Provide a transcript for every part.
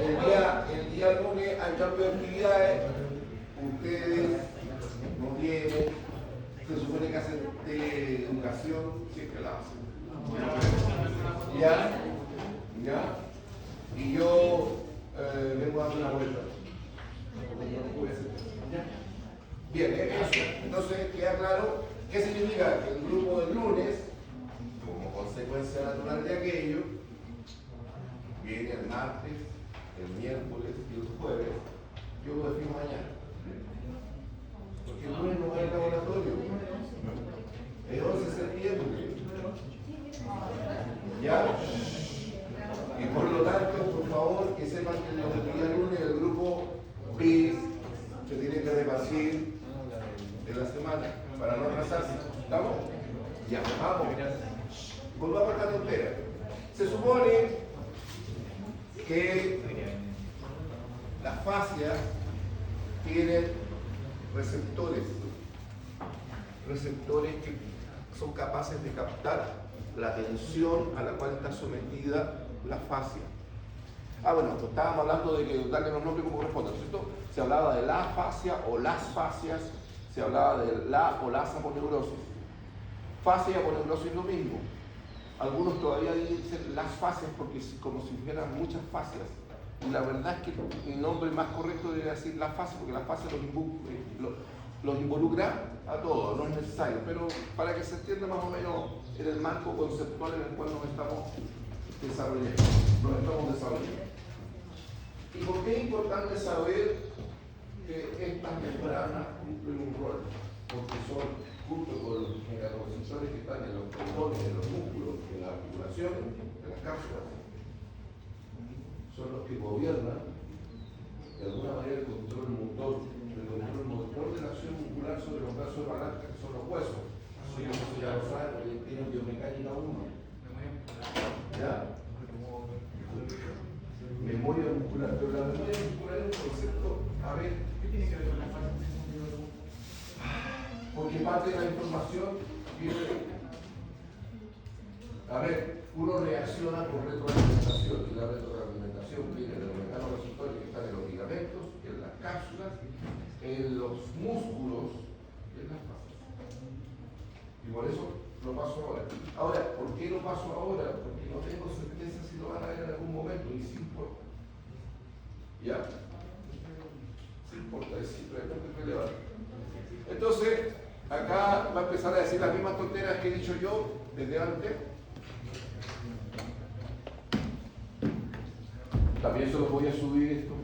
el día lunes hay cambio de actividades, ustedes no tienen, se supone que hacen teleeducación, siempre la hacen. ¿Ya? ¿Ya? Y yo vengo a dar una vuelta. Bien, eso. Entonces queda claro qué significa que el grupo del lunes, como consecuencia natural de aquello, viene el martes, el miércoles y el jueves. Yo lo defino mañana. Porque el lunes no va al laboratorio. Es 11 de septiembre. ¿Ya? Y por lo tanto, por favor, que sepan que los del día lunes el grupo B se tiene que repartir de la semana para no atrasarse. ¿Estamos? Ya, vamos. Volvamos a la tontera. Se supone que las fascias tienen receptores que son capaces de captar la tensión a la cual está sometida la fascia. Bueno, estábamos hablando de que darle los nombres como corresponde, ¿cierto? Se hablaba de la fascia o las fascias, se hablaba de la o las aponeurosis. Fascia y aponeurosis es lo mismo. Algunos todavía dicen las fascias porque como si fueran muchas fascias. Y la verdad es que el nombre más correcto debería decir la fascia, porque la fascia los involucra a todos, no es necesario, pero para que se entienda más o menos en el marco conceptual en el cual nos estamos desarrollando. ¿Y por qué es importante saber que estas membranas cumplen un rol? Porque son, junto con los megatrocisores que están en los tendones, en los músculos, en las articulaciones, en las cápsulas, son los que gobiernan de alguna manera el control motor de la acción muscular sobre los brazos de palanca, que son los huesos. Eso ya lo saben, porque tienen biomecánica 1. ¿Ya? Memoria muscular, pero la memoria muscular es un concepto, a ver, ¿qué tiene que ver con la fase? Porque parte de la información viene, a ver, uno reacciona por retroalimentación, y la retroalimentación viene de los mecanorreceptores que están en los ligamentos, en las cápsulas, en los músculos y en las fascias. Y por eso lo paso ahora. Ahora, ¿por qué lo paso ahora? Porque no tengo certeza si lo van a ver en algún momento, y sí importa. ¿Ya? Sí importa, es simplemente relevante. Entonces, acá va a empezar a decir las mismas tonteras que he dicho yo desde antes. También se los voy a subir esto.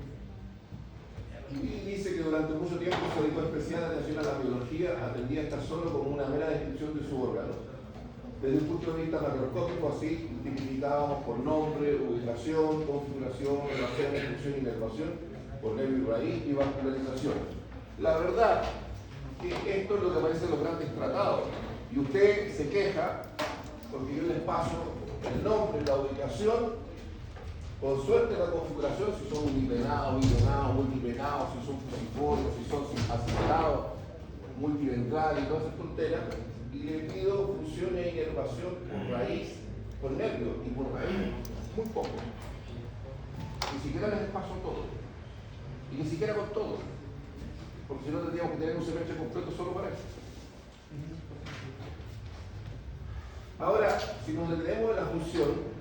Y dice que durante mucho tiempo se dedicó especial atención a la biología, atendía a estar solo como una mera descripción de su órgano. Desde un punto de vista macroscópico, así tipificábamos por nombre, ubicación, configuración, relación, función y inervación, por nervio y raíz y vascularización. La verdad que esto es lo que aparece en los grandes tratados. Y usted se queja porque yo les paso el nombre, la ubicación, con suerte la configuración, si son unipenados, bipenados, multipenados, si son fusiformes, si son acelerados, multiventrales y todas esas tonteras, y le pido funciones e inervación por raíz, por nervio y por raíz, muy poco. Ni siquiera les paso todo. Y ni siquiera con todo. Porque si no tendríamos que tener un semestre completo solo para eso. Ahora, si nos detenemos en la función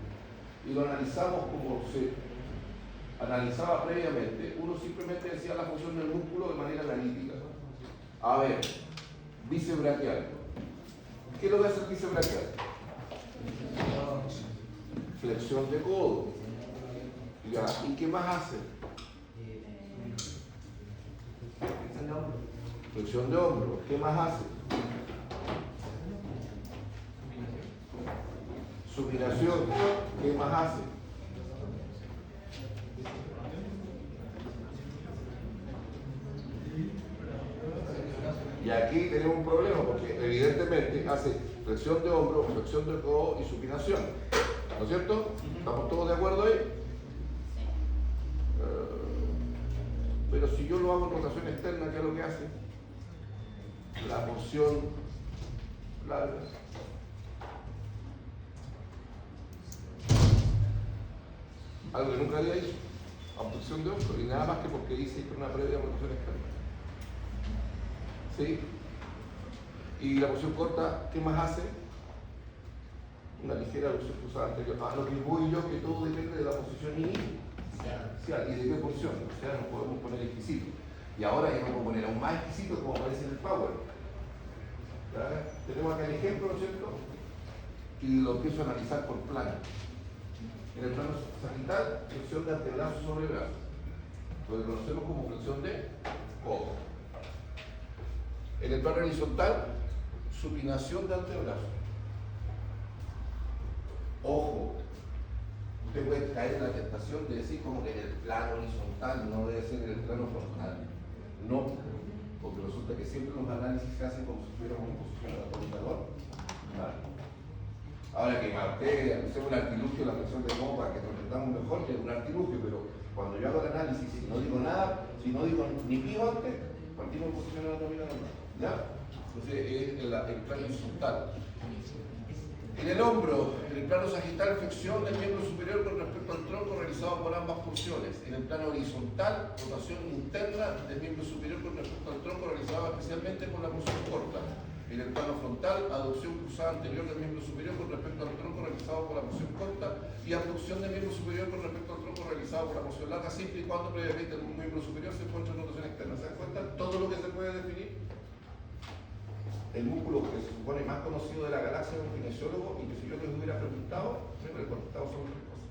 y lo analizamos como se analizaba previamente, uno simplemente decía la función del músculo de manera analítica. A ver, bíceps braquial. ¿Qué es lo que hace el bíceps braquial? Flexión de codo. Ya. ¿Y qué más hace? Flexión de hombro. ¿Qué más hace? Supinación. ¿Qué más hace? Y aquí tenemos un problema porque evidentemente hace flexión de hombro, flexión de codo y supinación. ¿No es cierto? ¿Estamos todos de acuerdo ahí? Pero si yo lo hago en rotación externa, ¿qué es lo que hace? La porción larga. Algo que nunca había dicho. abducción de hombro, y nada más que porque hice una previa rotación externa. ¿Sí? Y la posición corta, ¿qué más hace? Una ligera aducción cruzada anterior. A lo que voy yo, que todo depende de la posición inicial y de qué posición. O sea, nos podemos poner exquisito. Y ahora ya vamos a poner aún más exquisito como aparece en el Power. ¿Ya? Tenemos acá el ejemplo, ¿no es cierto? Y lo empiezo a analizar por plano. En el plano sagital, flexión de antebrazo sobre brazo. Lo que conocemos como flexión de codo. En el plano horizontal, supinación de antebrazo. Ojo, usted puede caer en la tentación de decir como que en el plano horizontal, no debe ser en el plano frontal. No, porque resulta que siempre los análisis se hacen como si estuviéramos en posición anatómica normal. Ahora que hacemos un artilugio, la flexión de copa, que nos entendamos mejor, que es un artilugio, pero cuando yo hago el análisis y no digo nada, si no digo ni pío antes, partimos en posición anatómica normal. ¿Ya? Entonces es el plano horizontal. En el hombro, en el plano sagital, flexión del miembro superior con respecto al tronco realizado por ambas porciones. En el plano horizontal, rotación interna del miembro superior con respecto al tronco realizado especialmente por la porción corta. En el plano frontal, aducción cruzada anterior del miembro superior con respecto al tronco realizado por la porción corta y abducción del miembro superior con respecto al tronco realizado por la porción larga, siempre y cuando previamente el miembro superior se encuentra en rotación externa. ¿Se dan cuenta? Todo lo que se puede definir. El músculo que se supone más conocido de la galaxia de un kinesiólogo, y que si yo les hubiera preguntado, me hubiera contestado sobre otra cosa.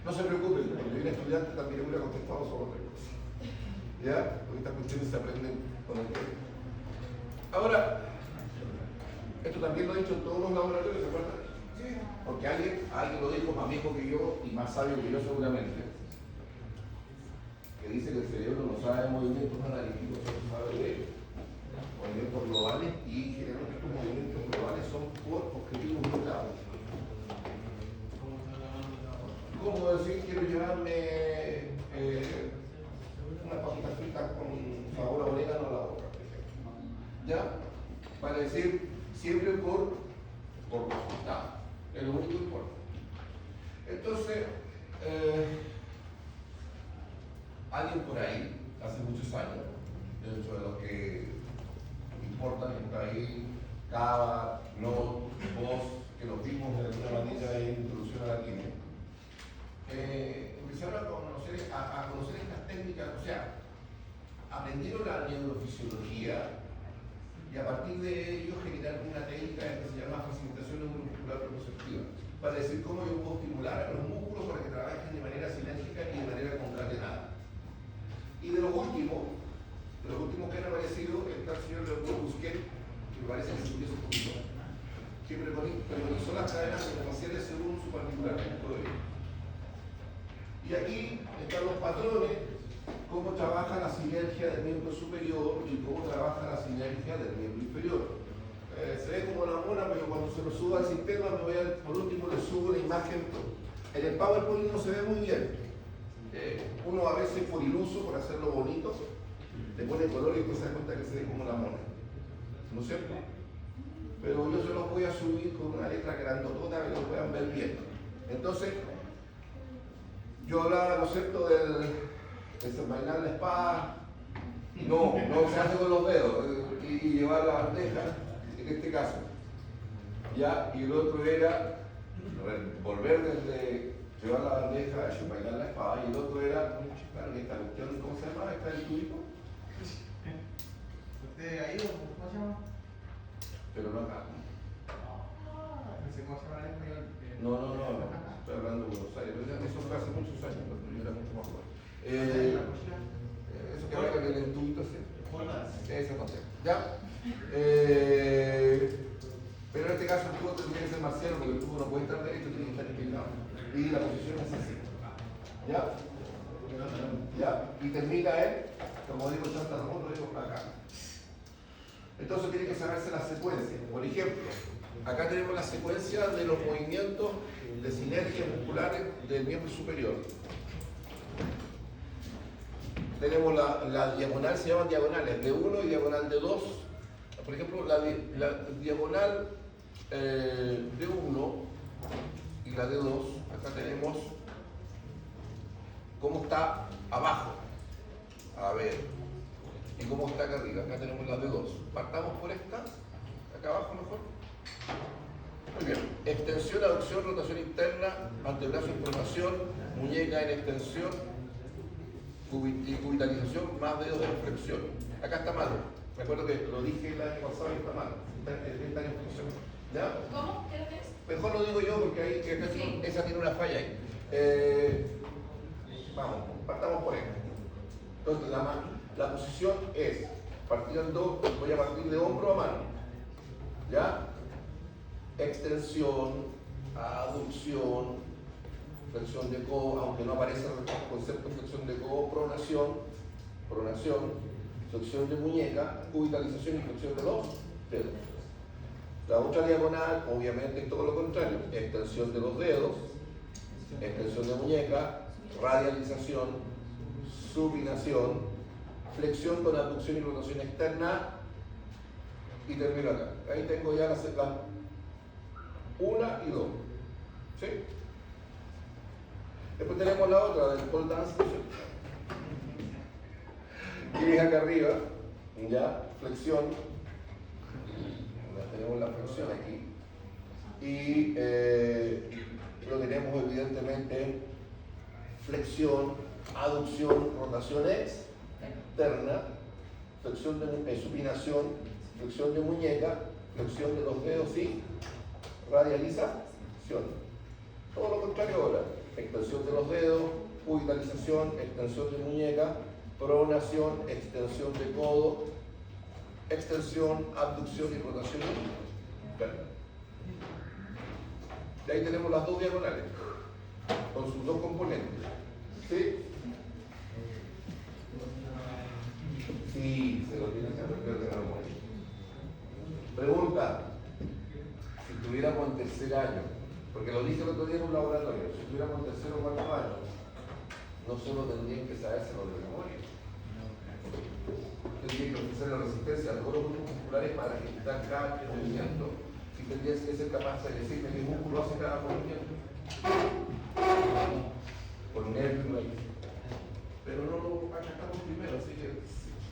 No se preocupen, cuando yo era estudiante también hubiera contestado sobre otra cosa. ¿Ya? Porque estas cuestiones se aprenden con el tiempo. Ahora, esto también lo he dicho en todos los laboratorios, ¿se acuerdan? Sí. Porque alguien lo dijo más viejo que yo y más sabio que yo seguramente, que dice que el cerebro no sabe de movimientos analíticos, solo sabe de movimientos globales, y generalmente estos movimientos globales son por objetivos limitados. ¿Cómo decir? Quiero llevarme unas papitas fritas con sabor a orégano a la boca. ¿Ya? Para decir, siempre por resultado. Es lo único que importa. Entonces, alguien por ahí, hace muchos años, dentro de los que importan, está ahí Cava, Knott, vos, que los vimos de alguna manera en Introducción a la Química, empezaron a conocer estas técnicas, o sea, aprendieron la neurofisiología y a partir de ello generaron una técnica que se llama facilitación neuromuscular propioceptiva, para decir cómo yo puedo estimular a los músculos para que trabajen de manera sinérgica y de manera concatenada. Y de los últimos que han aparecido está el señor Leopoldo Busquet, que me parece que se puso un poquito, que preconizó las cadenas secuenciales según su particular punto de vista. Y aquí están los patrones, cómo trabaja la sinergia del miembro superior y cómo trabaja la sinergia del miembro inferior. Se ve como una mona, pero cuando se lo subo al sistema, por último le subo la imagen. En el PowerPoint no se ve muy bien. Uno a veces por iluso, por hacerlo bonito, le pone color y después se da cuenta que se ve como la mona. ¿No es cierto? Pero yo se los voy a subir con una letra grandotota para que lo puedan ver bien. Entonces, yo hablaba, ¿no es cierto?, de desenvainar la espada. No se hace con los dedos y llevar la bandeja, en este caso. ¿Ya? Y el otro era volver desde llevar la bandeja, desenvainar la espada, y el otro era, claro, esta cuestión, ¿cómo se llama? ¿Está el tubito? ¿Usted ha ido? ¿Cómo se llama? Pero no acá. No sé cómo se llama en español. No. Estoy hablando de Buenos Aires, pero eso fue hace muchos años, cuando yo era mucho más joven. Eso que habla con el tubito así. Esa cosa. ¿Ya? Pero en este caso el tubo tendría que ser marciano, porque el tubo no puede estar derecho, tiene que estar inclinado. Y la posición es así. ¿Ya? ¿Ya? Y termina él, como digo, Santa Ramón, lo digo acá. Entonces tiene que saberse la secuencia. Por ejemplo, acá tenemos la secuencia de los movimientos de sinergia musculares del miembro superior. Tenemos la diagonal, se llaman diagonales de 1 y diagonal de 2. Por ejemplo, la diagonal de 1 y la D2. Acá tenemos cómo está abajo. A ver. ¿Y cómo está acá arriba? Acá tenemos la D2. Partamos por esta. Acá abajo mejor. Muy bien. Extensión, aducción, rotación interna, antebrazo en rotación, muñeca en extensión y cubitalización más dedos de flexión. Acá está malo. Me acuerdo que lo dije el año pasado y está malo. Está en flexión. ¿Ya? ¿Cómo? ¿Qué es lo que es? Mejor lo digo yo porque ahí, Sí. esa tiene una falla ahí. Vamos, partamos por esta. Entonces la posición es, partiendo, voy a partir de hombro a mano. ¿Ya? Extensión, aducción, flexión de codo, aunque no aparece el concepto de flexión de codo, pronación, flexión de muñeca, cubitalización y flexión de los dedos. La otra diagonal, obviamente, es todo lo contrario, extensión de los dedos, extensión de muñeca, radialización, supinación, flexión con abducción y rotación externa, y termino acá. Ahí tengo ya las 1 y 2. ¿Sí? Después tenemos la otra del pole dance. Y es acá arriba, ya, flexión. Tenemos la flexión aquí. Y lo tenemos evidentemente flexión, aducción, rotación externa, flexión de supinación, flexión de muñeca, flexión de los dedos y radialización. Todo lo contrario ahora. Extensión de los dedos, cubitalización, extensión de muñeca, pronación, extensión de codo, extensión, abducción y rotación interna. Y ahí tenemos las dos diagonales, con sus dos componentes. ¿Sí? Sí, se lo tienen que aprender de memoria. Pregunta. Si estuviéramos en tercer año, porque lo dije el otro día en un laboratorio, si estuviéramos en tercer o cuarto año, no solo tendrían que sabérselo de memoria, tendrían que ofrecer la resistencia a todos los grupos musculares para ejecutar cada movimiento, y tendrían que ser capaces de decirme qué músculo hace cada movimiento. Por nervio, pero no lo achacamos primero, así que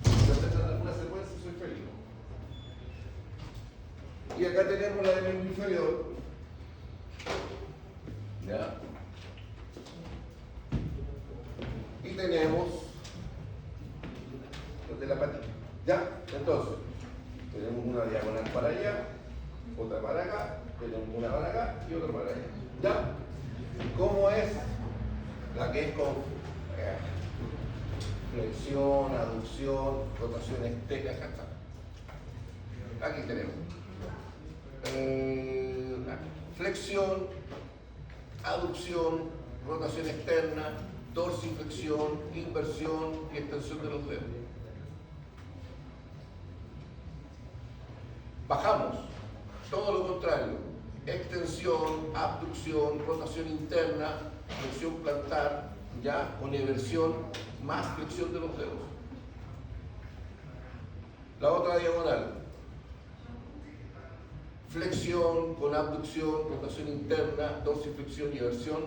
si hacen alguna secuencia soy feliz. Y acá tenemos la del miembro inferior. ¿Ya? Y tenemos los de la patita. ¿Ya? Entonces, tenemos una diagonal para allá, otra para acá, tenemos una para acá y otra para allá. ¿Ya? ¿Cómo es la que es con flexión, aducción, rotación externa? Acá está. Aquí tenemos. Flexión, aducción, rotación externa, dorsiflexión, inversión y extensión de los dedos. Bajamos, todo lo contrario, extensión, abducción, rotación interna, flexión plantar, ya con inversión más flexión de los dedos. La otra diagonal. Flexión con abducción, rotación interna, dorsiflexión y eversión,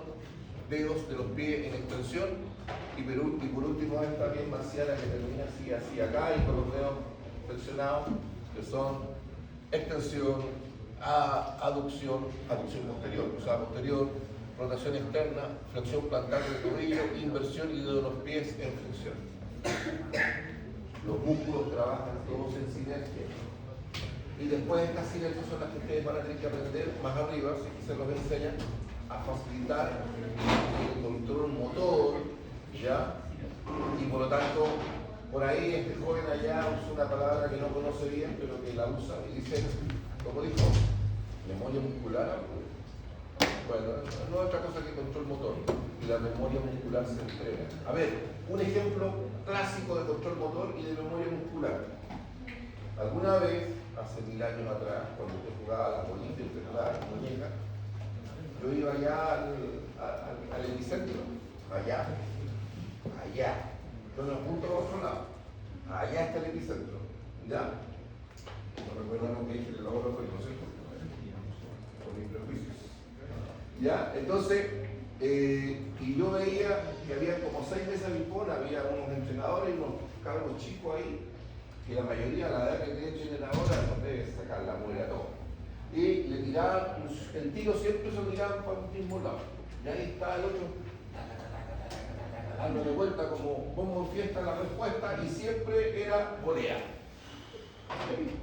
dedos de los pies en extensión, y por último esta bien marciana que termina así acá y con los dedos flexionados, que son extensión, aducción posterior, o sea posterior, rotación externa, flexión plantar del tobillo, inversión y dedo de los pies en flexión. Los músculos trabajan todos en sinergia. Y después estas sinergias son las que ustedes van a tener que aprender más arriba, si se los enseñan, a facilitar el control motor, ¿ya? Y por lo tanto, por ahí este joven allá usa una palabra que no conoce bien, pero que la usa y dice, ¿cómo dijo? Memoria muscular. Bueno, no es otra cosa que control motor, y la memoria muscular se entrena. A ver, un ejemplo clásico de control motor y de memoria muscular. Alguna vez, hace 1000 años atrás, cuando usted jugaba a la bolita y usted jugaba a la muñeca, yo iba allá al epicentro, allá, yo me apunto a otro lado, allá está el epicentro, ¿ya? No recuerdo lo que dije, que luego lo fue, ¿no es cierto? Por mis prejuicios. ¿Ya? Entonces, y yo veía que había como 6 mesas de ping-pong, había unos entrenadores y unos cabros chicos ahí, que la mayoría a la edad que tienen ahora no debe sacar la muela todo. Y le tiraban, el tiro siempre se lo tiraban para el mismo lado. Y ahí está el otro, dando de vuelta como pongo en fiesta la respuesta, y siempre era volea.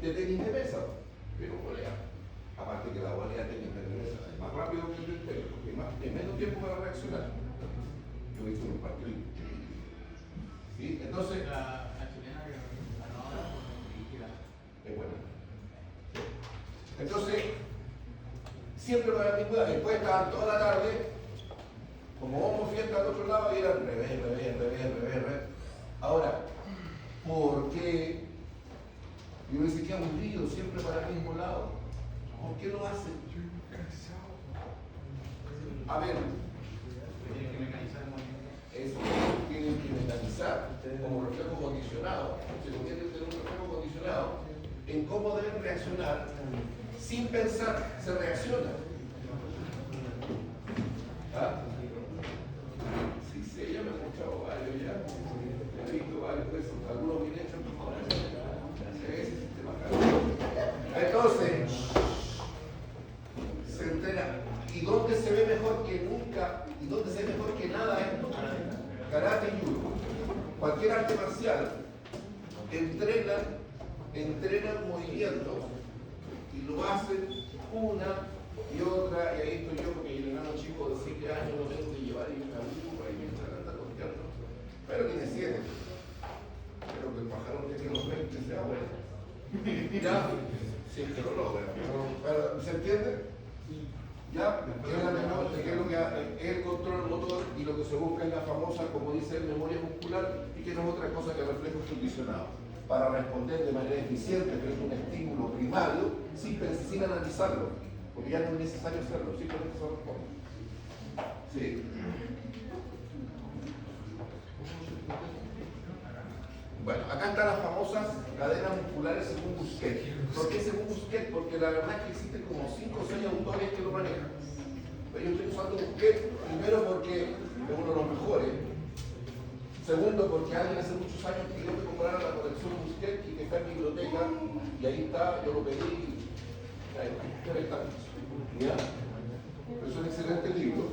De tenis de mesa, pero volea. Aparte que la volea tenis de mesa es más rápido que el tenis, porque hay menos tiempo para reaccionar. Yo he visto un partido. ¿Sí? Entonces, La chilena que ganó ahora es buena. Entonces, siempre para la misma edad, después estaban toda la tarde, como vamos fiesta al otro lado, y era revés. Ahora, ¿por qué? Yo me decía, qué aburrido, siempre para el mismo lado. ¿Por qué lo hacen? A ver, tiene que mecanizar el movimiento. eso tienen que mentalizar como reflejo condicionado, se convierte en un reflejo condicionado en cómo deben reaccionar sin pensar, se reacciona. ¿Ah? Sí, sí, ya me he escuchado varios ya, he visto varios de esos, algunos bien hechos, ese sistema acá. Entonces, se entrena. ¿Y dónde se ve mejor que nunca? ¿Y dónde se ve mejor que nada esto? Karate y judo. Cualquier arte marcial entrenan movimientos y lo hacen una y otra, y ahí estoy yo porque el enano chico de 7 años lo tengo que llevar y una burra y mientras anda costeando. Pero tiene 7. Espero que el pajarón que tiene los 20 sea bueno. Ya, sí, que lo logra. Pero, ¿se entiende? Ya, que es lo que es el control motor, y lo que se busca es la famosa, como dice, memoria muscular, y que no es otra cosa que reflejos condicionados, para responder de manera eficiente frente a un estímulo primario sin analizarlo, porque ya no es necesario hacerlo, simplemente se responde. Sí. Bueno, acá están las famosas cadenas musculares según Busquet. ¿Por qué según Busquet? Porque la verdad es que existen como 5 o 6 autores que lo manejan. Pero yo estoy usando Busquet, primero porque es uno de los mejores. Segundo, porque alguien hace muchos años pidió que comprara la colección Busquet y que está en mi biblioteca, y ahí está, yo lo pedí, y ahí está. ¿Ya? Es un excelente libro.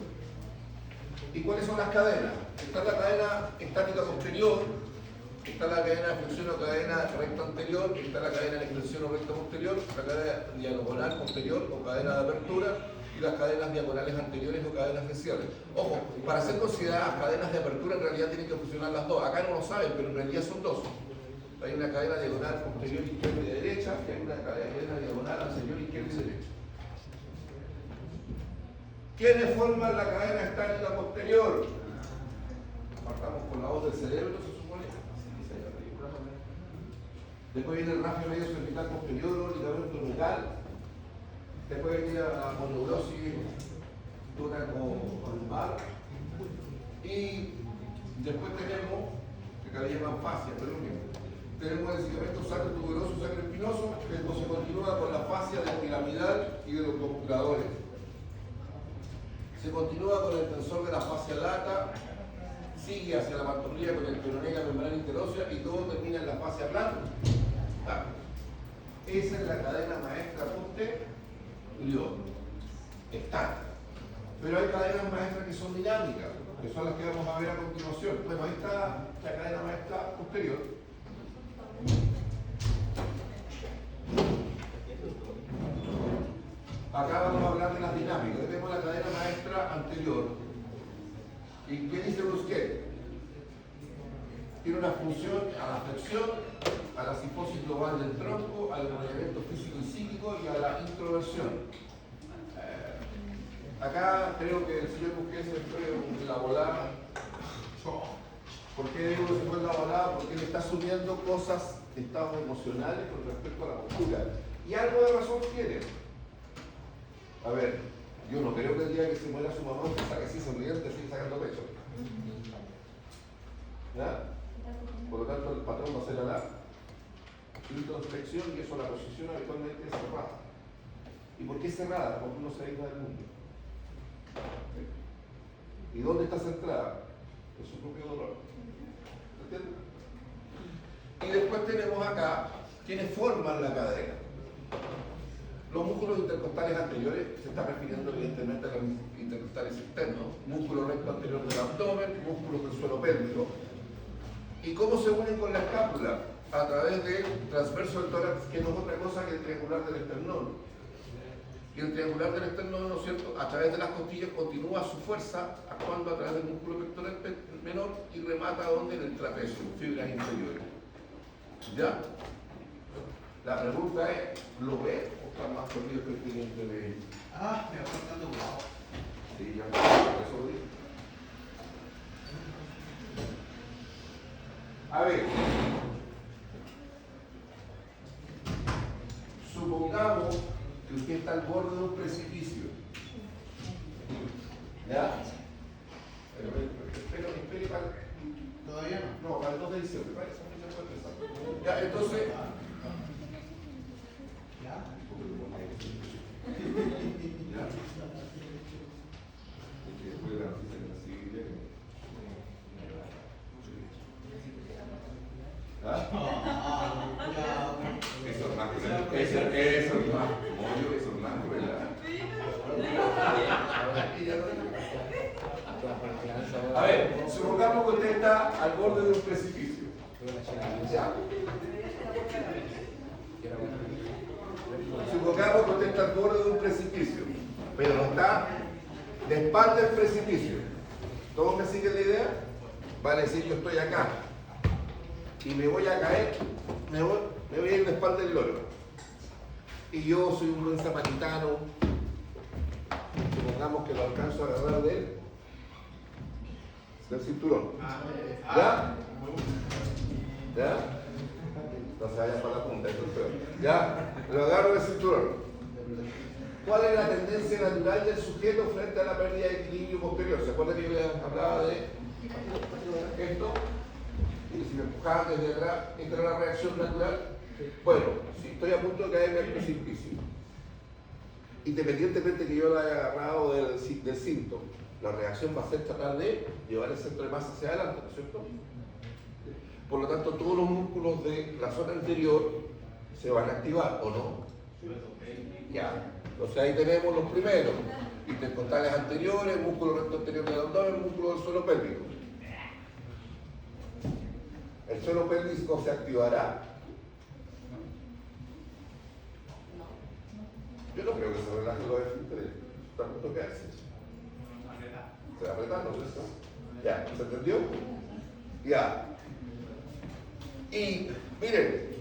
¿Y cuáles son las cadenas? Está la cadena estática posterior, está la cadena de flexión o cadena recta anterior, está la cadena de extensión o recta posterior, la cadena diagonal posterior o cadena de apertura, y las cadenas diagonales anteriores o cadenas faciales. Ojo, para ser consideradas cadenas de apertura en realidad tienen que funcionar las dos. Acá no lo saben, pero en realidad son dos. Hay una cadena diagonal posterior izquierda y derecha, y hay una cadena diagonal anterior izquierda y derecha. ¿Quiénes forman la cadena estática posterior? Partamos con la voz del cerebro, se supone. Después viene el rafio medio cervical posterior, ligamento nucal. Después viene la moneurosis lumbar. Y después tenemos, que acá le llaman fascia, pero tenemos el ligamento sacro tuberoso, sacro espinoso, que se continúa con la fascia del piramidal y de los conjuradores. Se continúa con el tensor de la fascia lata, sigue hacia la pantorrilla con el peroné y la membrana interósea, y todo termina en la fascia plana. Esa es la cadena maestra posterior. Está. Pero hay cadenas maestras que son dinámicas, que son las que vamos a ver a continuación. Bueno, ahí está la cadena maestra posterior. Acá vamos a hablar de las dinámicas. Aquí tenemos la cadena maestra anterior. ¿Y qué dice Busquet? Tiene una función a la flexión, a la sifosis global del tronco, al enrollamiento físico y psíquico y a la introversión. Acá creo que el señor Busquet se fue en la volada. ¿Por qué digo que se fue en la volada? Porque él está asumiendo cosas, estados emocionales con respecto a la postura. Y algo de razón tiene. A ver, yo no creo que el día que se muera su mamá se saque así sonriente, así sacando pecho. ¿Ya? Por lo tanto, el patrón va a ser la introspección, y eso la posición habitualmente es cerrada. ¿Y por qué cerrada? Porque uno se aísla del mundo. ¿Y dónde está centrada? En su propio dolor. ¿Entiendes? Y después tenemos acá quienes forman la cadera. Los músculos intercostales anteriores se están refiriendo evidentemente a los intercostales externos, músculo recto anterior del abdomen, músculos del suelo pélvico. ¿Y cómo se unen con la escápula? A través del transverso del tórax, que no es otra cosa que el triangular del esternón. Y el triangular del esternón, ¿no es cierto?, a través de las costillas continúa su fuerza actuando a través del músculo pectoral menor y remata donde en el trapecio, fibras inferiores. ¿Ya? La pregunta es, ¿lo ve o está más perdido que el cliente de él? Ah, me va faltando cuidado. Sí, ya, por eso lo digo. A ver, supongamos que usted está al borde de un precipicio. ¿Ya? Espere para... ¿Todavía no? No, para el 2 de diciembre, para esa fecha puede empezar. Ya, entonces... ¿Ya? Ya. Porque después de la noticia que la sigue, eso es más cruel. Eso es más mollo, eso es más crueldad. A ver, supongamos que usted está al borde de un precipicio. Ya. Supongamos que usted está al borde de un precipicio, pero no está de espalda del precipicio. ¿Todos me siguen la idea? Vale decir, yo estoy acá y me voy a caer, me voy a ir de espalda del loro. Y yo soy un buen zaparitano, supongamos que lo alcanzo a agarrar del cinturón. ¿Ya? ¿Ya? No se vaya para la punta, entonces. ¿Ya? Lo agarro del cinturón. ¿Cuál es la tendencia natural del sujeto frente a la pérdida de equilibrio posterior? ¿Se acuerdan que yo les hablaba de esto? Y si me empujaban desde atrás, ¿esta era la reacción natural? Bueno, si estoy a punto de caerme al precipicio, independientemente que yo lo haya agarrado del cinto, la reacción va a ser tratar de llevar el centro de masa hacia adelante, ¿no es cierto? Por lo tanto, todos los músculos de la zona anterior se van a activar, ¿o no? Ya. Entonces ahí tenemos los primeros, intercostales anteriores, músculo recto anterior del abdomen, músculo del suelo pélvico. ¿El suelo pélvico se activará? Yo no creo que se relaje los esfínteres, está a punto de quedarse. Se va a apretar, ¿no es cierto? Ya, ¿se entendió? Ya. Y miren,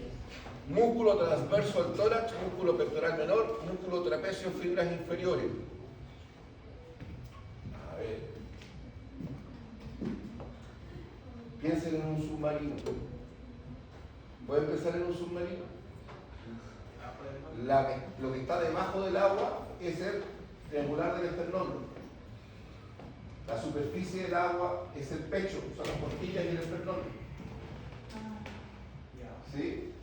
músculo transverso al tórax, músculo pectoral menor, músculo trapecio, fibras inferiores. A ver. Piensen en un submarino. ¿Puede empezar en un submarino? Lo que está debajo del agua es el triangular del esternón. La superficie del agua es el pecho, son las costillas y el esternón. ¿Sí?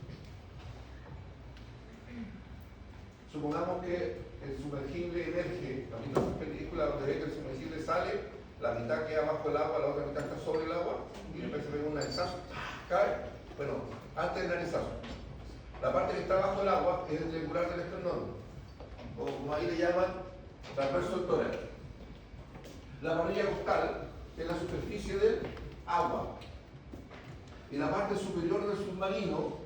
Supongamos que el sumergible emerge, la mitad de esa película donde ve que el sumergible sale, la mitad queda bajo el agua, la otra mitad está sobre el agua, y después se ve un narizazo, cae. Bueno, antes del narizazo. La parte que está bajo el agua es el triangular del esternón, o como ahí le llaman, transverso del tórax. La parrilla costal es la superficie del agua. Y la parte superior del submarino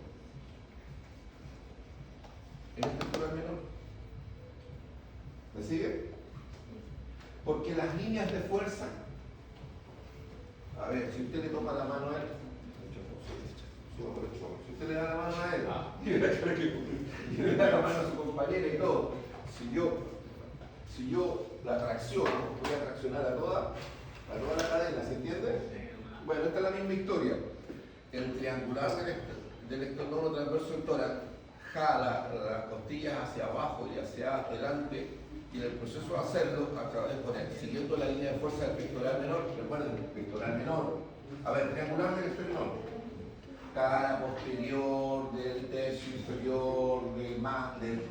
es el pectoral menor. ¿Me sigue? Porque las líneas de fuerza, a ver, si usted le toma la mano a él, si usted le da la mano a él, y le da la mano a su compañera y todo, si yo la tracciono, voy a traccionar a toda la cadena, ¿se entiende? Bueno, esta es la misma historia. El triangular del esternón transverso del tórax jala las costillas hacia abajo y hacia adelante, y en el proceso de hacerlo, a través de siguiendo la línea de fuerza del pectoral menor, recuerden, el pectoral menor, a ver, triangular del esternón, cara posterior del tercio inferior, del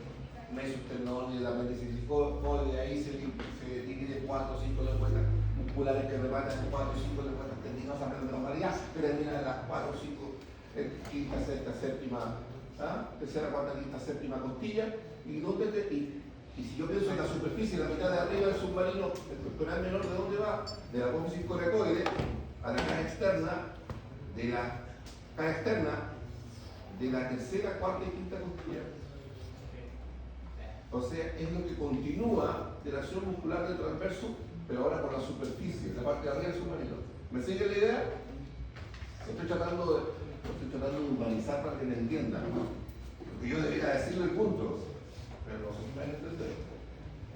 mesosternón y de la apéndice cifoide, ahí se divide 4 o 5 lengüetas musculares que rematan en 4 y 5 lengüetas tendinosas de normalidad, que terminan en las 4 o 5, quinta, sexta, séptima, tercera, cuarta, quinta, séptima costilla. Y si yo pienso en la superficie, la mitad de arriba del submarino, el pectoral menor, ¿de dónde va? De la apófisis coracoide a la caja externa, de la caja externa de la tercera, cuarta y quinta costilla. O sea, es lo que continúa de la acción muscular del transverso, pero ahora por la superficie, la parte de arriba del submarino. ¿Me sigue la idea? Estoy tratando de humanizar para que me entiendan, ¿no? Porque yo debería decirle el punto, pero no se puede entender.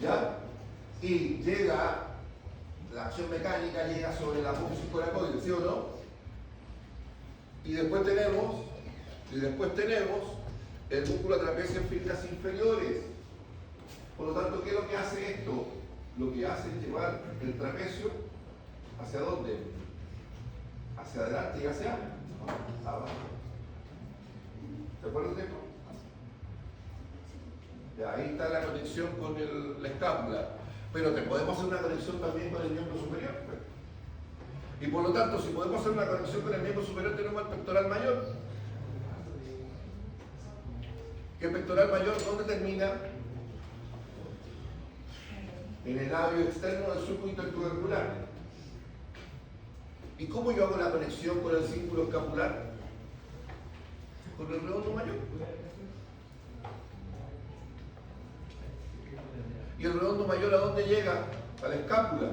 ¿Ya? Y llega, la acción mecánica llega sobre la apófisis coracoide, ¿sí o no? Y después tenemos el músculo trapecio en filas inferiores. Por lo tanto, ¿qué es lo que hace esto? Lo que hace es llevar el trapecio ¿hacia dónde? Hacia adelante y hacia abajo. ¿Se acuerdan de esto? Ya, ahí está la conexión con la escápula. Pero podemos hacer una conexión también con el miembro superior. Y por lo tanto, si podemos hacer una conexión con el miembro superior, tenemos el pectoral mayor. ¿Qué pectoral mayor dónde termina? En el labio externo del surco intertubercular. ¿Y cómo yo hago la conexión con el círculo escapular? Con el redondo mayor. ¿Y el redondo mayor a dónde llega? A la escápula.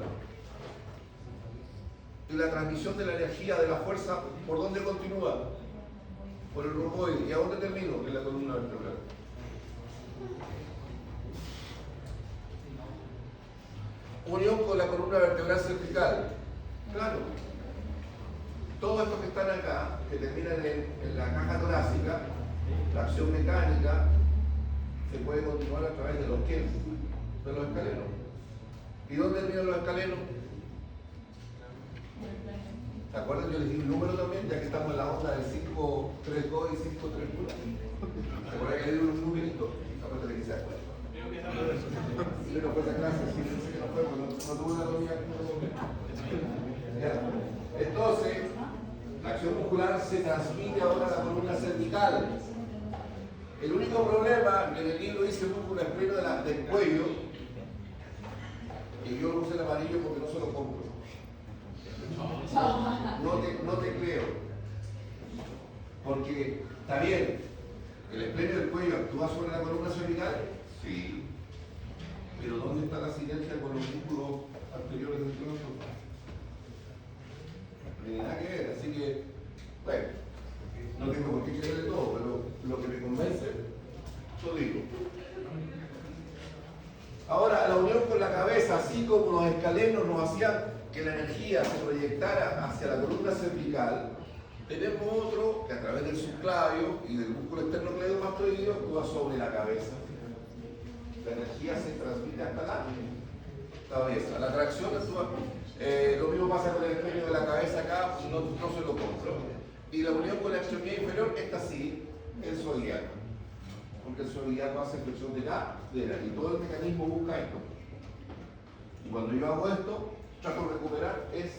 ¿Y la transmisión de la energía, de la fuerza, por dónde continúa? Por el romboide. ¿Y a dónde termino? En la columna vertebral. Unión con la columna vertebral cervical. Claro. Todos estos que están acá, que terminan en la caja torácica, la acción mecánica se puede continuar a través de los esquelenos, de los escalenos. ¿Y dónde terminan los escalenos? ¿Se acuerdan? Yo les di un número también, ya que estamos en la onda del 5-3-2 y 5-3-1. ¿Se acuerdan que le di un numerito? Acuérdate que se acuerda. Yo no fue esa clase, sí, sé que no fue, no tuve una domina. Entonces, la acción muscular se transmite ahora a la columna cervical. El único problema, que en el libro dice músculo espleno del cuello, y yo lo puse en amarillo porque no se lo compro. No te creo. Porque, está bien, el espleno del cuello actúa sobre la columna cervical, sí. Pero ¿dónde está la sinergia con los músculos anteriores del tronco? No tiene nada que ver, así que, bueno, no tengo por qué creer de todo, pero lo que me convence, lo digo. Ahora, la unión con la cabeza, así como los escalenos nos hacían que la energía se proyectara hacia la columna cervical, tenemos otro que a través del subclavio y del músculo esternocleidomastoideo actúa sobre la cabeza. La energía se transmite hasta la cabeza. La tracción actúa. Lo mismo pasa con el espleno de la cabeza acá, no se lo compro. Y la unión con la extremidad inferior, esta sí, el zodiaco. Porque el zodiaco hace flexión de cadera y todo el mecanismo busca esto. Y cuando yo hago esto, trato de recuperar es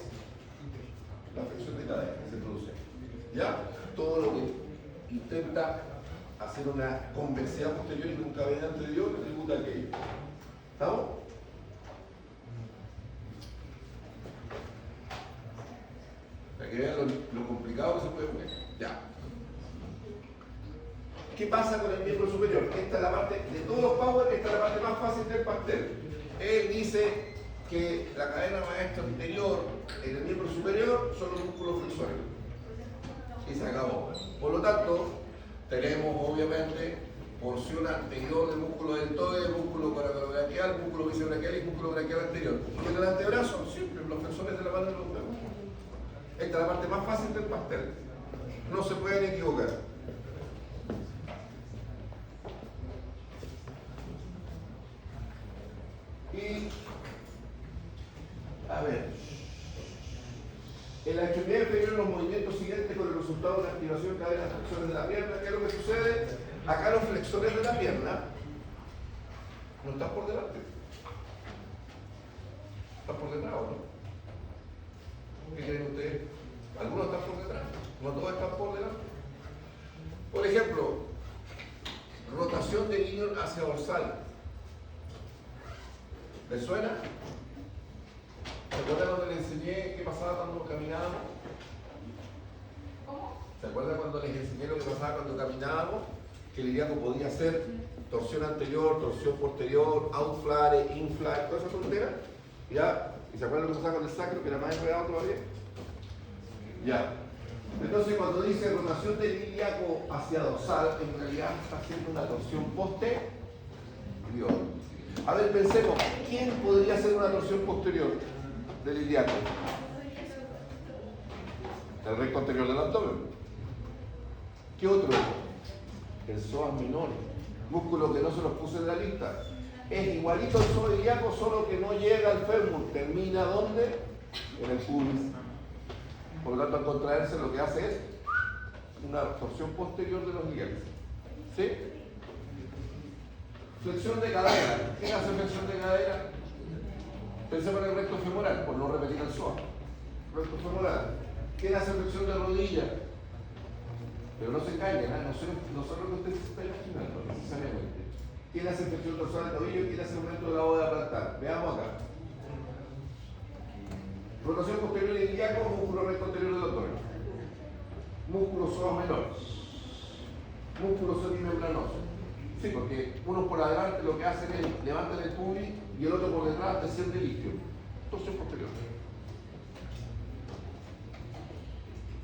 la flexión de cadera que se produce. ¿Ya? Todo lo que intenta hacer una convexidad posterior y con cavidad anterior tributa aquello. ¿Estamos? Para que vean lo complicado que se puede poner. Ya. ¿Qué pasa con el miembro superior? Esta es la parte, de todos los power, esta es la parte más fácil del pastel. Él dice que la cadena maestra anterior en el miembro superior son los músculos flexores. Y se acabó. Por lo tanto, tenemos obviamente porción anterior del músculo deltoide, músculo coracobraquial, músculo bicibraquial y músculo braquial anterior. Y en el antebrazo, siempre los flexores de la mano de los dedos. Esta es la parte más fácil del pastel. No se pueden equivocar. Y, a ver, en la extremidad inferior los movimientos siguientes con el resultado de la activación que hay en las flexores de la pierna. ¿Qué es lo que sucede? Acá los flexores de la pierna no están por delante. por detrás, ¿o no? ¿Qué creen ustedes? Algunos están por detrás, no todos están por delante. Por ejemplo, rotación de ilion hacia dorsal. ¿Les suena? ¿Se acuerdan cuando les enseñé qué pasaba cuando caminábamos? ¿Se acuerdan cuando les enseñé lo que pasaba cuando caminábamos? Que el ilíaco podía hacer torsión anterior, torsión posterior, outflare, inflare, toda esa tontera. ¿Ya? ¿Y se acuerdan lo que pasaba con el sacro, que era más enredado todavía? Ya. Entonces, cuando dice rotación del ilíaco hacia dorsal, en realidad está haciendo una torsión posterior. A ver, pensemos, ¿quién podría hacer una torsión posterior del ilíaco? El recto anterior del abdomen. ¿Qué otro? El psoas menor, músculo que no se los puse en la lista. Es igualito al psoas ilíaco, solo que no llega al fémur. ¿Termina dónde? En el pubis. Por lo tanto, al contraerse, lo que hace es una torsión posterior de los ilíacos. ¿Sí? Flexión de cadera. ¿Quién hace flexión de cadera? Pensemos en el recto femoral, por no repetir el psoas. Recto femoral. ¿Quién hace flexión de rodilla? Pero no se engañen, no son lo que ustedes se están imaginando, necesariamente. ¿Quién hace flexión dorsal del tobillo? ¿Quién hace aumento de la bóveda plantar? Veamos acá. Rotación posterior del ilíaco, músculo recto anterior del abdomen. Músculo psoas menor. Músculo semimembranoso. Sí, porque uno por adelante lo que hacen es levantar el pubis y el otro por detrás desciende el isquio. Torsión posterior.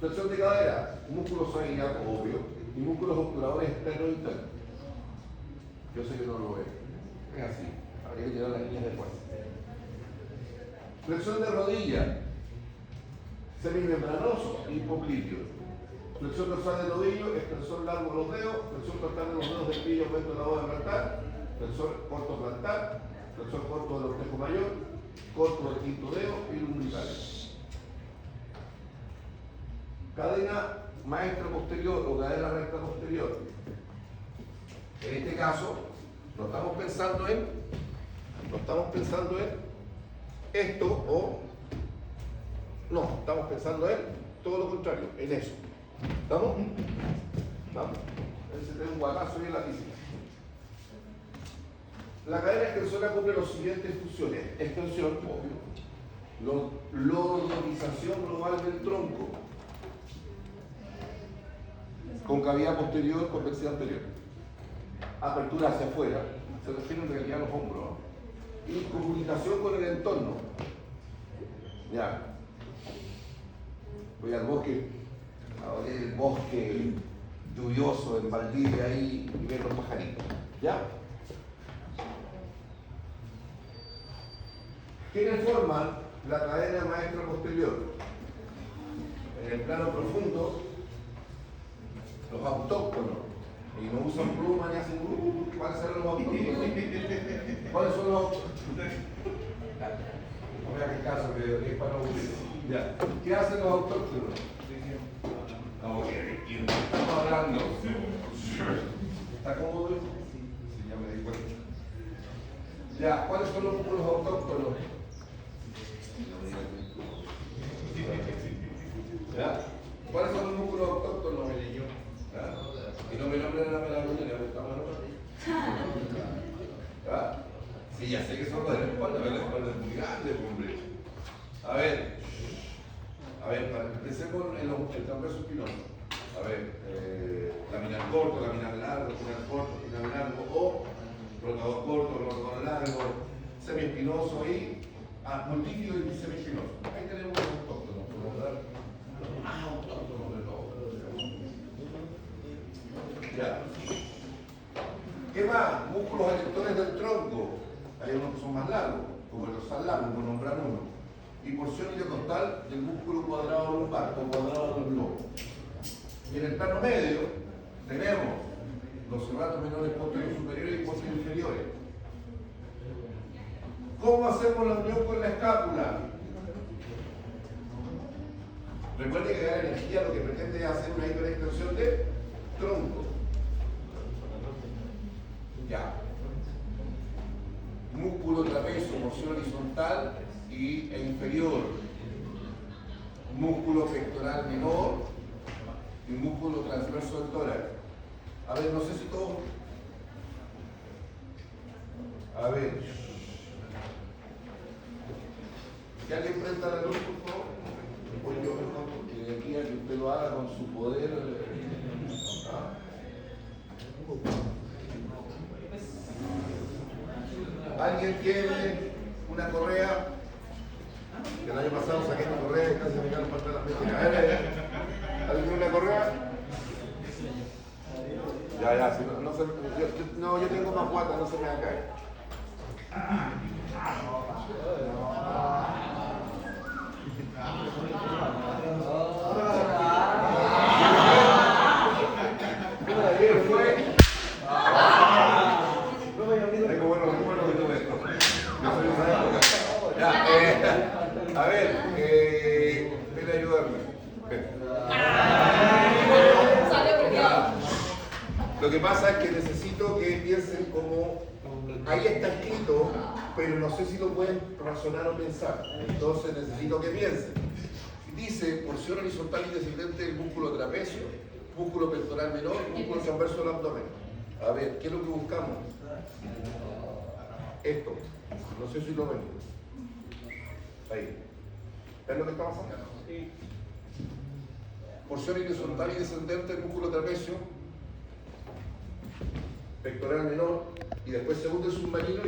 Flexión de cadera, músculos psoas ilíaco, obvio, y músculos obturadores externos e internos. Yo sé que no lo veo. Es así. Habría que tirar las líneas después. Flexión de rodilla, semimembranoso y hipopliteo. Flexión dorsal del tobillo, extensor largo de los dedos, flexión plantar de los dedos del pie, aumento de la bóveda plantar, flexor corto plantar, flexor corto del ortejo mayor, corto del quinto dedo y lumbricales. Cadena maestra posterior o cadena recta posterior. En este caso, no estamos pensando en esto o no, estamos pensando en todo lo contrario, en eso. ¿Estamos? Vamos. Ese es un guatazo y en la piscina. La cadena extensora cumple las siguientes funciones. Extensión, obvio. Lordotización global del tronco. Concavidad posterior, convexidad anterior. Apertura hacia afuera. Se refiere en realidad a los hombros. Y comunicación con el entorno. Ya. Voy al bosque, a oler el bosque lluvioso en Valdivia ahí y ver los pajaritos. ¿Ya? ¿Quiénes forman la cadena maestra posterior? En el plano profundo, los autóctonos. Y no usan pluma ni hacen grupo. ¿Cuáles son los autóctonos? ¿Cuáles son los autóctonos? No me hagas caso, que es para no aburrir. Ya. ¿Qué hacen los autóctonos? ¿Quién estamos hablando? ¿Está cómodo? Sí, ya me di cuenta. Ya, ¿cuáles son los músculos autóctonos? ¿Ya? ¿Cuáles son los músculos autóctonos? ¿Ya? Y no me nombren la melanina, me gusta más. ¿Ya? Sí, ya sé que son los de la espalda, pero la espalda es muy grande, hombre. A ver, empecemos en el transverso espinoso. A ver, laminar corto, laminar largo, laminar corto, laminar largo, o rotador corto, rotador largo, semiespinoso y multífilo y semiespinoso. Ahí tenemos los autóctonos, podemos dar los más autóctonos de todos. Ya. ¿Qué más? Músculos erectores del tronco. Hay unos que son más largos, como el dorsal largo, por nombrar uno. Y porción iliocostal del músculo cuadrado lumbar o cuadrado del globo. Y en el plano medio tenemos los serratos menores posteriores superiores y posteriores inferiores. ¿Cómo hacemos la unión con la escápula? Recuerden que la energía lo que pretende es hacer una hiperextensión de tronco. Ya. Músculo trapecio, moción horizontal e inferior, músculo pectoral menor y músculo transverso del tórax. A ver, no sé si todo. A ver. ¿Que alguien prenda la luz, por favor? Después yo mejor, porque de aquí a que usted lo haga con su poder. ¿Alguien tiene una correa? Que el año pasado saqué mi correa y casi me quedaron faltando las metinas. ¿Alguien tiene una correa? Ya, si no se, yo tengo más guata, no se me va a caer. Tengo bueno que tuve esto. Yo soy de esa época. Ya, a ver, ven a ayudarme. Ven. Lo que pasa es que necesito que piensen como, ahí está escrito, pero no sé si lo pueden razonar o pensar. Entonces necesito que piensen. Dice porción horizontal y descendente del músculo trapecio, músculo pectoral menor, músculo transverso del abdomen. A ver, ¿qué es lo que buscamos? Esto. No sé si lo ven. Ahí. ¿Ven lo que está pasando? Sí. Porción horizontal y descendente del músculo trapecio, pectoral menor, y después segundo el submarino.